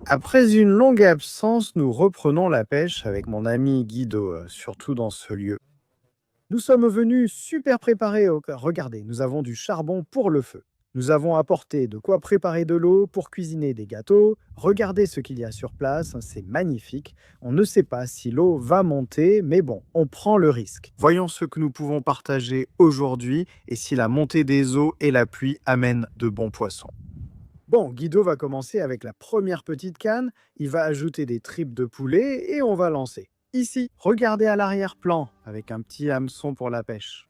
Après une longue absence, nous reprenons la pêche avec mon ami Guido, surtout dans ce lieu. Nous sommes venus super préparés. Regardez, nous avons du charbon pour le feu. Nous avons apporté de quoi préparer de l'eau pour cuisiner des gâteaux. Regardez ce qu'il y a sur place, c'est magnifique. On ne sait pas si l'eau va monter, mais bon, on prend le risque. Voyons ce que nous pouvons partager aujourd'hui et si la montée des eaux et la pluie amènent de bons poissons. Bon, Guido va commencer avec la première petite canne, il va ajouter des tripes de poulet et on va lancer. Ici, regardez à l'arrière-plan, avec un petit hameçon pour la pêche.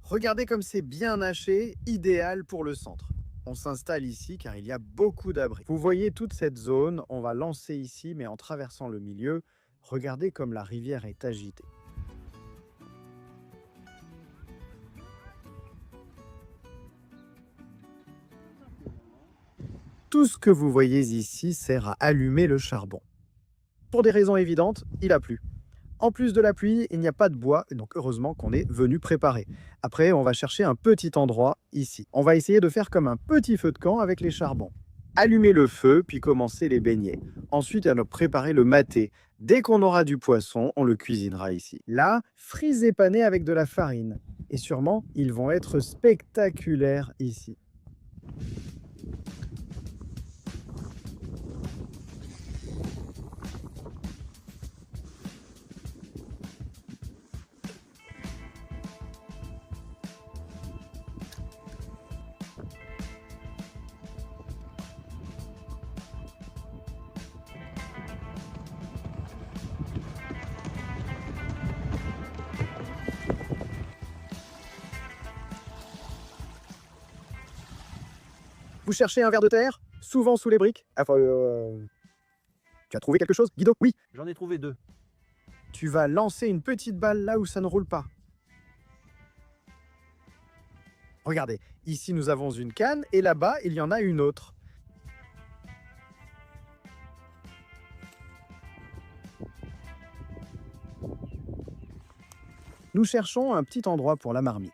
Regardez comme c'est bien haché, idéal pour le centre. On s'installe ici car il y a beaucoup d'abris. Vous voyez toute cette zone, on va lancer ici mais en traversant le milieu. Regardez comme la rivière est agitée. Tout ce que vous voyez ici sert à allumer le charbon. Pour des raisons évidentes, il a plu. En plus de la pluie, il n'y a pas de bois, donc heureusement qu'on est venu préparer. Après, on va chercher un petit endroit ici. On va essayer de faire comme un petit feu de camp avec les charbons. Allumer le feu, puis commencer les beignets. Ensuite, on va préparer le maté. Dès qu'on aura du poisson, on le cuisinera ici. Là, frites et panées avec de la farine. Et sûrement, ils vont être spectaculaires ici. Vous cherchez un ver de terre, souvent sous les briques. Tu as trouvé quelque chose, Guido? Oui. J'en ai trouvé 2. Tu vas lancer une petite balle là où ça ne roule pas. Regardez, ici nous avons une canne et là-bas il y en a une autre. Nous cherchons un petit endroit pour la marmite.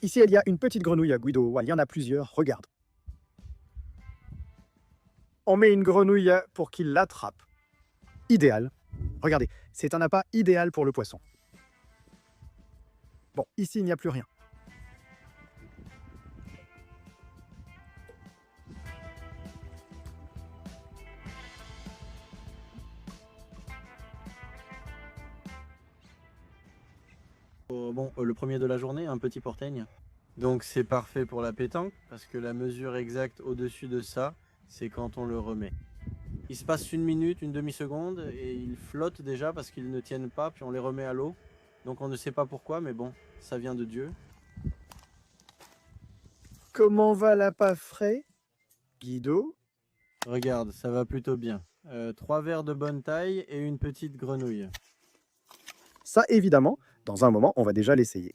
Ici, il y a une petite grenouille à Guido. Ouais, il y en a plusieurs, regarde. On met une grenouille pour qu'il l'attrape. Idéal. Regardez, c'est un appât idéal pour le poisson. Bon, ici, il n'y a plus rien. Le premier de la journée, un petit porteigne. Donc c'est parfait pour la pétanque, parce que la mesure exacte au-dessus de ça, c'est quand on le remet. Il se passe une minute, une demi-seconde, et ils flottent déjà parce qu'ils ne tiennent pas, puis on les remet à l'eau. Donc on ne sait pas pourquoi, mais bon, ça vient de Dieu. Comment va l'appât frais, Guido? Regarde, ça va plutôt bien. 3 vers de bonne taille et une petite grenouille. Ça, évidemment, dans un moment, on va déjà l'essayer.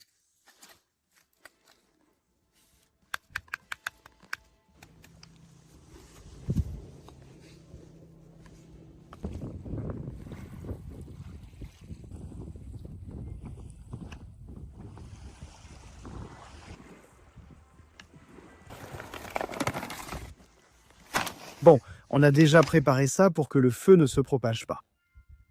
Bon, on a déjà préparé ça pour que le feu ne se propage pas.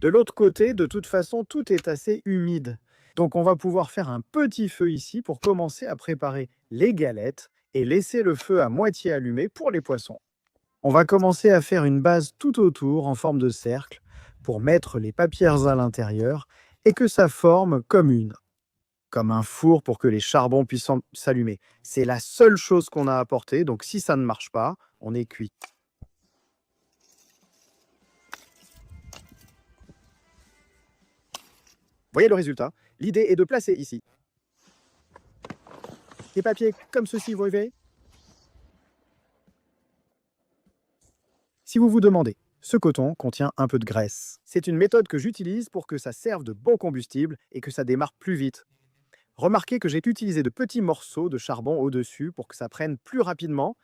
De l'autre côté, de toute façon, tout est assez humide. Donc on va pouvoir faire un petit feu ici pour commencer à préparer les galettes et laisser le feu à moitié allumé pour les poissons. On va commencer à faire une base tout autour en forme de cercle pour mettre les paupières à l'intérieur et que ça forme comme un four pour que les charbons puissent s'allumer. C'est la seule chose qu'on a apportée, donc si ça ne marche pas, on est cuit. Voyez le résultat? L'idée est de placer ici des papiers comme ceci, vous voyez? Si vous vous demandez, ce coton contient un peu de graisse. C'est une méthode que j'utilise pour que ça serve de bon combustible et que ça démarre plus vite. Remarquez que j'ai utilisé de petits morceaux de charbon au-dessus pour que ça prenne plus rapidement.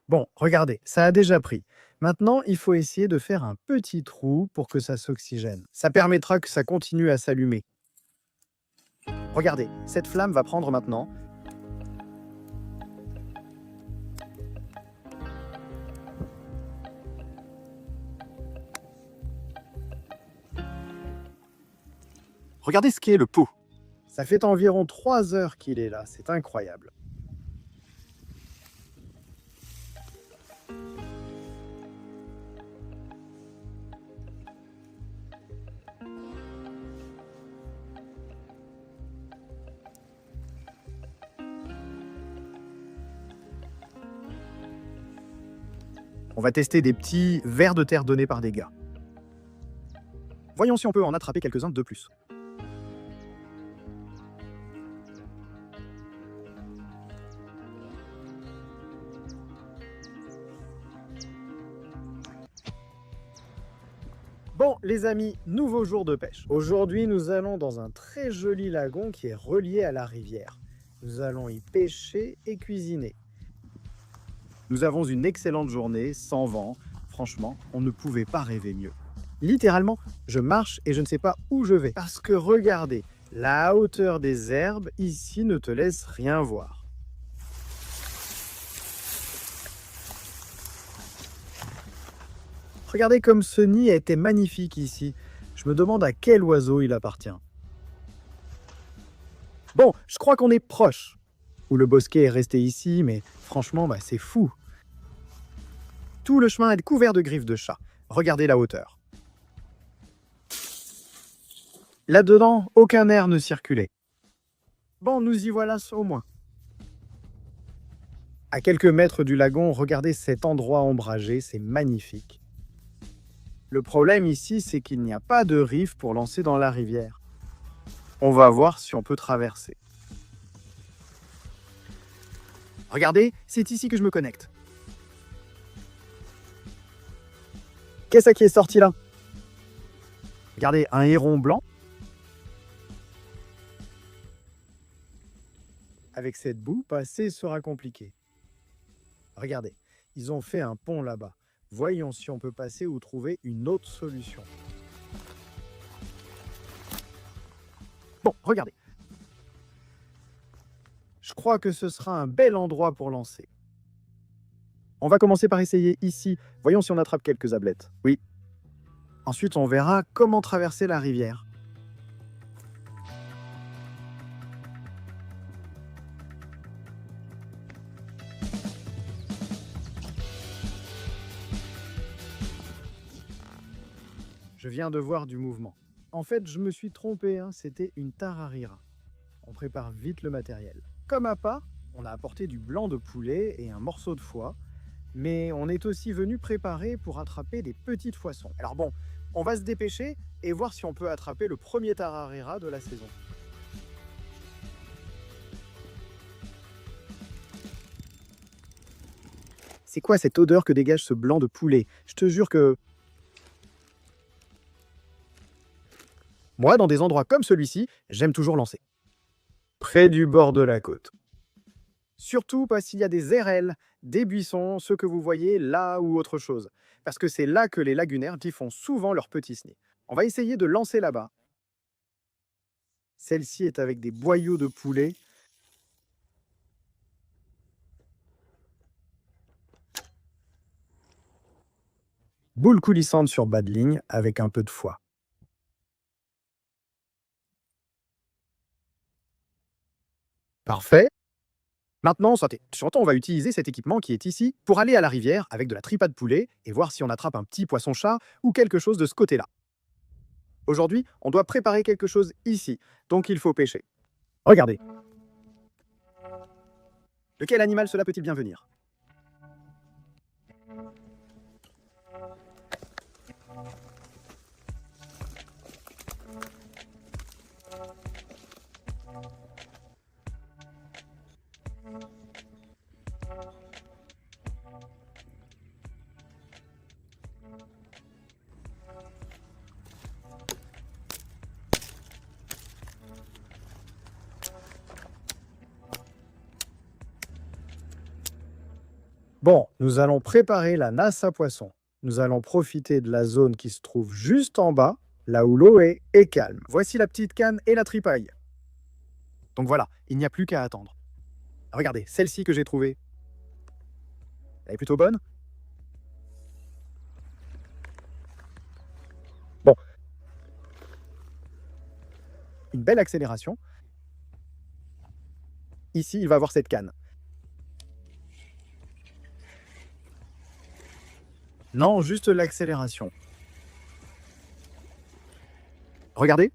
Bon, regardez, ça a déjà pris. Maintenant, il faut essayer de faire un petit trou pour que ça s'oxygène. Ça permettra que ça continue à s'allumer. Regardez, cette flamme va prendre maintenant. Regardez ce qu'est le pot. Ça fait environ 3 heures qu'il est là, c'est incroyable. On va tester des petits vers de terre donnés par des gars. Voyons si on peut en attraper quelques-uns de plus. Bon, les amis, nouveau jour de pêche. Aujourd'hui, nous allons dans un très joli lagon qui est relié à la rivière. Nous allons y pêcher et cuisiner. Nous avons une excellente journée, sans vent. Franchement, on ne pouvait pas rêver mieux. Littéralement, je marche et je ne sais pas où je vais. Parce que regardez, la hauteur des herbes ici ne te laisse rien voir. Regardez comme ce nid était magnifique ici. Je me demande à quel oiseau il appartient. Bon, je crois qu'on est proche. Ou le bosquet est resté ici, mais franchement, c'est fou. Tout le chemin est couvert de griffes de chat. Regardez la hauteur. Là-dedans, aucun air ne circulait. Bon, nous y voilà au moins. À quelques mètres du lagon, regardez cet endroit ombragé, c'est magnifique. Le problème ici, c'est qu'il n'y a pas de rive pour lancer dans la rivière. On va voir si on peut traverser. Regardez, c'est ici que je me connecte. Qu'est-ce qui est sorti là? Regardez, un héron blanc. Avec cette boue, passer sera compliqué. Regardez, ils ont fait un pont là-bas. Voyons si on peut passer ou trouver une autre solution. Bon, regardez. Je crois que ce sera un bel endroit pour lancer. On va commencer par essayer ici. Voyons si on attrape quelques ablettes. Oui. Ensuite, on verra comment traverser la rivière. Je viens de voir du mouvement. En fait, je me suis trompé, c'était une tararira. On prépare vite le matériel. Comme appât, on a apporté du blanc de poulet et un morceau de foie, mais on est aussi venu préparer pour attraper des petites poissons. Alors bon, on va se dépêcher et voir si on peut attraper le premier tararira de la saison. C'est quoi cette odeur que dégage ce blanc de poulet? Je te jure que... Moi, dans des endroits comme celui-ci, j'aime toujours lancer. Près du bord de la côte. Surtout parce qu'il y a des RL, des buissons, ceux que vous voyez là ou autre chose. Parce que c'est là que les lagunaires y font souvent leurs petits nids. On va essayer de lancer là-bas. Celle-ci est avec des boyaux de poulet. Boule coulissante sur bas de ligne avec un peu de foie. Parfait. Maintenant, surtout, on va utiliser cet équipement qui est ici pour aller à la rivière avec de la tripa de poulet et voir si on attrape un petit poisson-chat ou quelque chose de ce côté-là. Aujourd'hui, on doit préparer quelque chose ici, donc il faut pêcher. Regardez. De quel animal cela peut-il bien venir? Bon, nous allons préparer la nasse à poisson. Nous allons profiter de la zone qui se trouve juste en bas, là où l'eau est calme. Voici la petite canne et la tripaille. Donc voilà, il n'y a plus qu'à attendre. Regardez, celle-ci que j'ai trouvée. Elle est plutôt bonne. Bon, une belle accélération. Ici, il va avoir cette canne. Non, juste l'accélération. Regardez.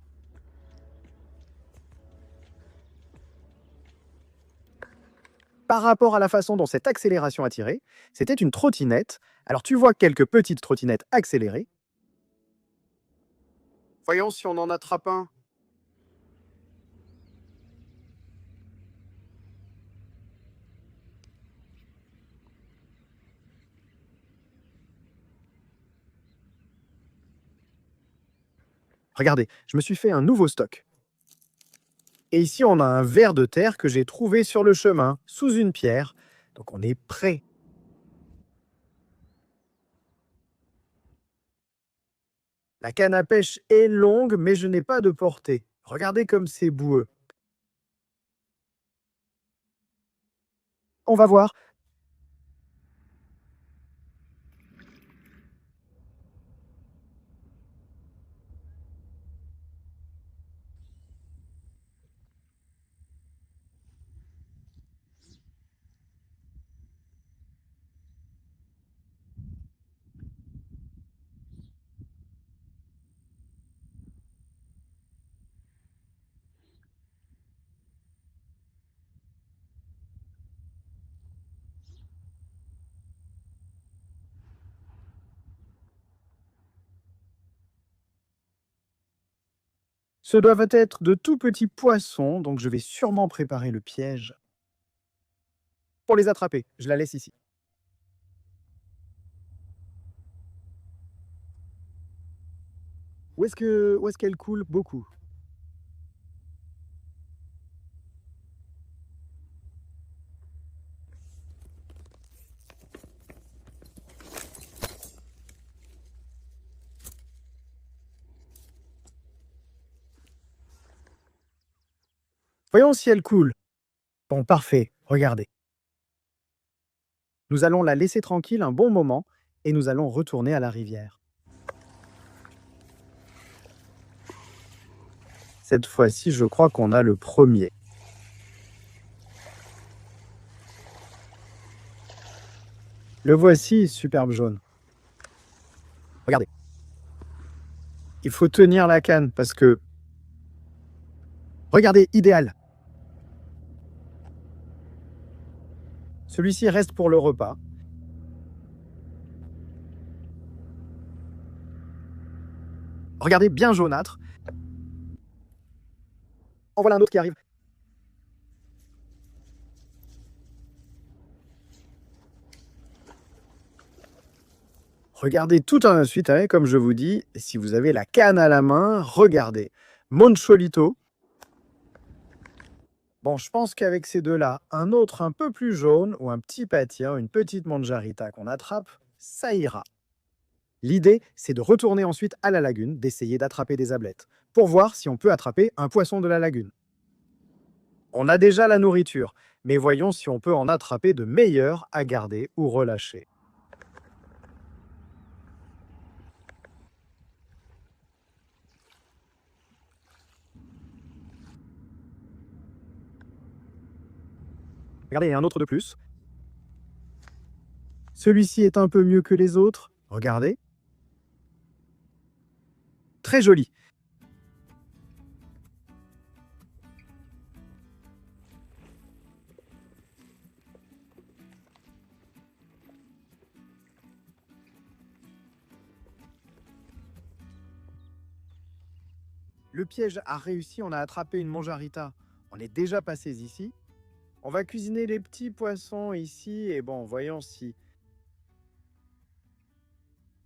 Par rapport à la façon dont cette accélération a tiré, c'était une trottinette. Alors tu vois quelques petites trottinettes accélérées. Voyons si on en attrape un. Regardez, je me suis fait un nouveau stock. Et ici, on a un ver de terre que j'ai trouvé sur le chemin, sous une pierre. Donc on est prêt. La canne à pêche est longue, mais je n'ai pas de portée. Regardez comme c'est boueux. On va voir. Ce doivent être de tout petits poissons, donc je vais sûrement préparer le piège pour les attraper. Je la laisse ici. Où est-ce qu'elle coule beaucoup? Voyons si elle coule. Bon, parfait. Regardez. Nous allons la laisser tranquille un bon moment et nous allons retourner à la rivière. Cette fois-ci, je crois qu'on a le premier. Le voici, superbe jaune. Regardez. Il faut tenir la canne parce que... Regardez, idéal. Celui-ci reste pour le repas. Regardez, bien jaunâtre. En voilà un autre qui arrive. Regardez tout en suite, hein, comme je vous dis, si vous avez la canne à la main, regardez. Moncholito. Bon, je pense qu'avec ces deux-là, un autre un peu plus jaune ou un petit pâtier, une petite manjarita qu'on attrape, ça ira. L'idée, c'est de retourner ensuite à la lagune, d'essayer d'attraper des ablettes, pour voir si on peut attraper un poisson de la lagune. On a déjà la nourriture, mais voyons si on peut en attraper de meilleurs à garder ou relâcher. Regardez, il y a un autre de plus. Celui-ci est un peu mieux que les autres. Regardez. Très joli. Le piège a réussi, on a attrapé une manjarita. On est déjà passé ici. On va cuisiner les petits poissons ici et bon, voyons si...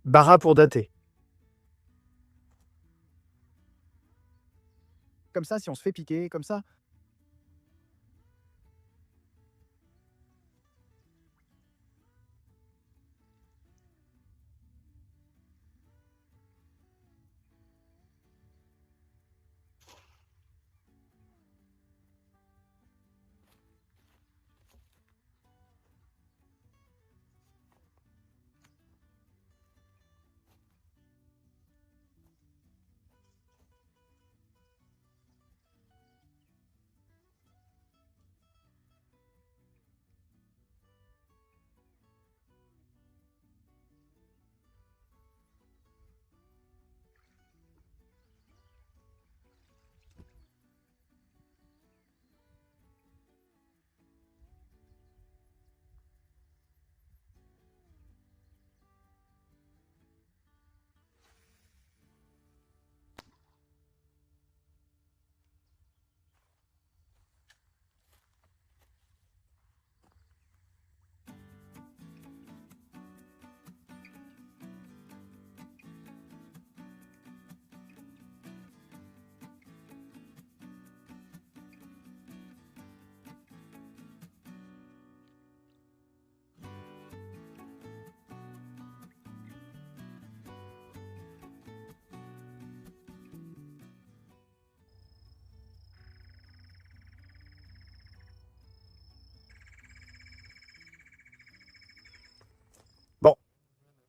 Bara pour dater. Comme ça, si on se fait piquer, comme ça.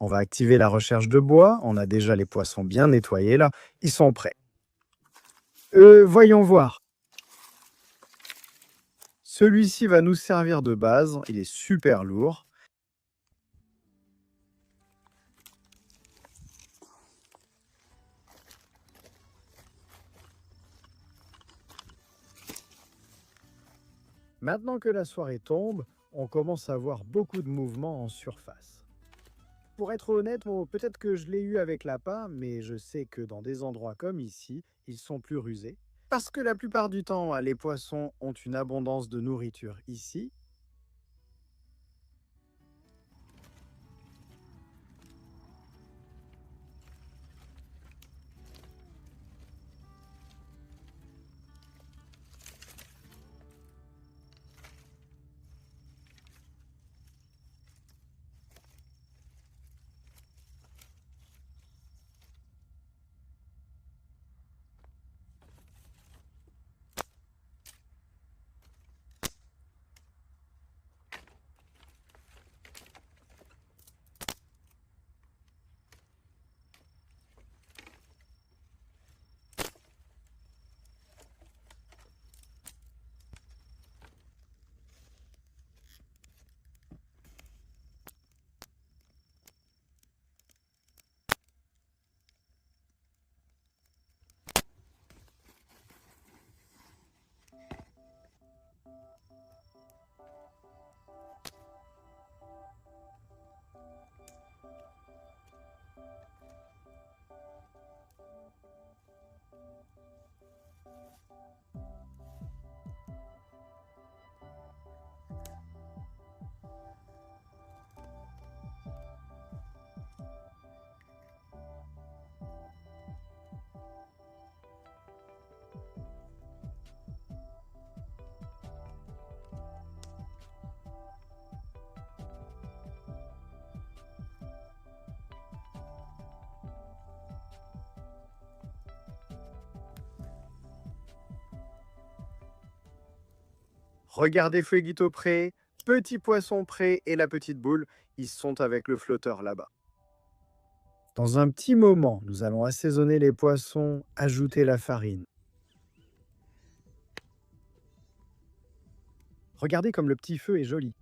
On va activer la recherche de bois. On a déjà les poissons bien nettoyés là. Ils sont prêts. Voyons voir. Celui-ci va nous servir de base. Il est super lourd. Maintenant que la soirée tombe, on commence à voir beaucoup de mouvements en surface. Pour être honnête, bon, peut-être que je l'ai eu avec l'appât, mais je sais que dans des endroits comme ici, ils sont plus rusés. Parce que la plupart du temps, les poissons ont une abondance de nourriture ici. Regardez Fueguito près, petit poisson près et la petite boule, ils sont avec le flotteur là-bas. Dans un petit moment, nous allons assaisonner les poissons, ajouter la farine. Regardez comme le petit feu est joli.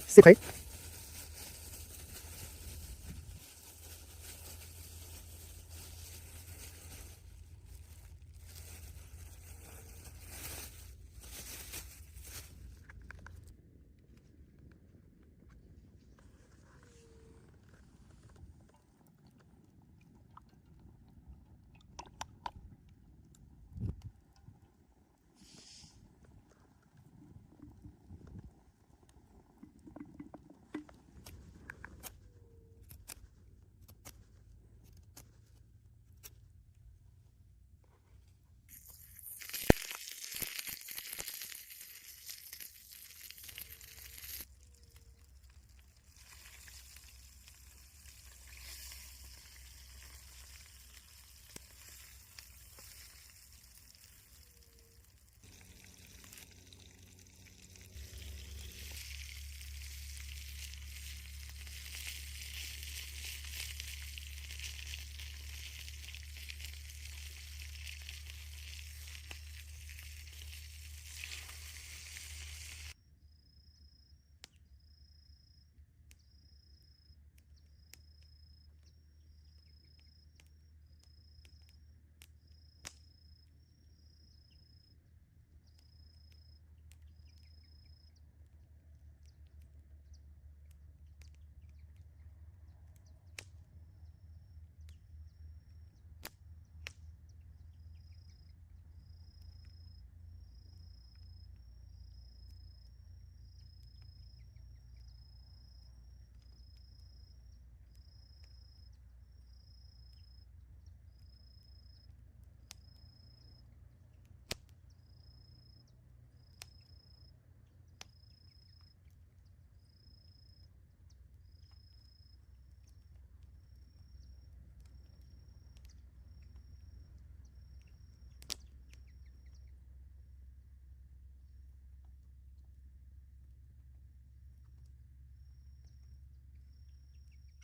C'est prêt.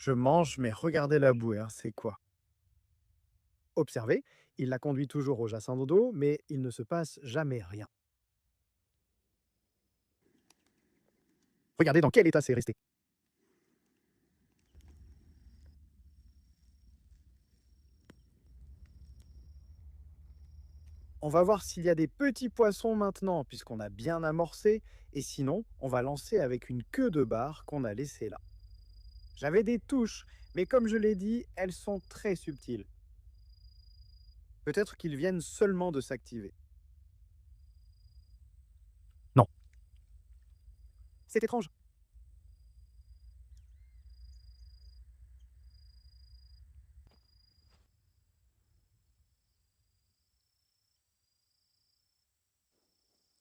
Je mange, mais regardez la bouée, hein, c'est quoi? Observez, il la conduit toujours au jassin d'eau, mais il ne se passe jamais rien. Regardez dans quel état c'est resté. On va voir s'il y a des petits poissons maintenant, puisqu'on a bien amorcé, et sinon, on va lancer avec une queue de barre qu'on a laissée là. J'avais des touches, mais comme je l'ai dit, elles sont très subtiles. Peut-être qu'ils viennent seulement de s'activer. Non, c'est étrange.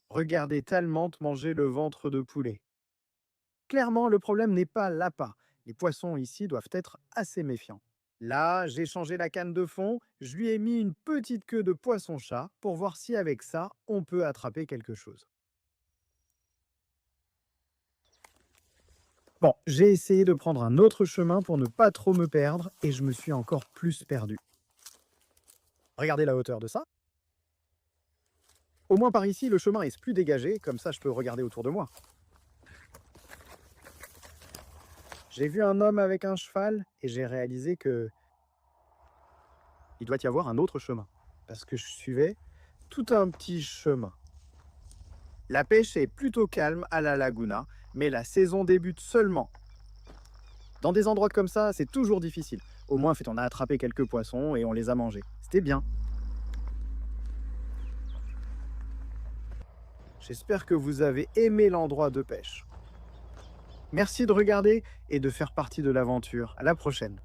Regardez Talmante manger le ventre de poulet. Clairement, le problème n'est pas l'appât. Les poissons ici doivent être assez méfiants. Là, j'ai changé la canne de fond, je lui ai mis une petite queue de poisson-chat pour voir si avec ça, on peut attraper quelque chose. Bon, j'ai essayé de prendre un autre chemin pour ne pas trop me perdre et je me suis encore plus perdu. Regardez la hauteur de ça. Au moins par ici, le chemin est plus dégagé, comme ça je peux regarder autour de moi. J'ai vu un homme avec un cheval et j'ai réalisé que il doit y avoir un autre chemin. Parce que je suivais tout un petit chemin. La pêche est plutôt calme à la laguna, mais la saison débute seulement. Dans des endroits comme ça, c'est toujours difficile. Au moins, en fait, on a attrapé quelques poissons et on les a mangés. C'était bien. J'espère que vous avez aimé l'endroit de pêche. Merci de regarder et de faire partie de l'aventure. À la prochaine.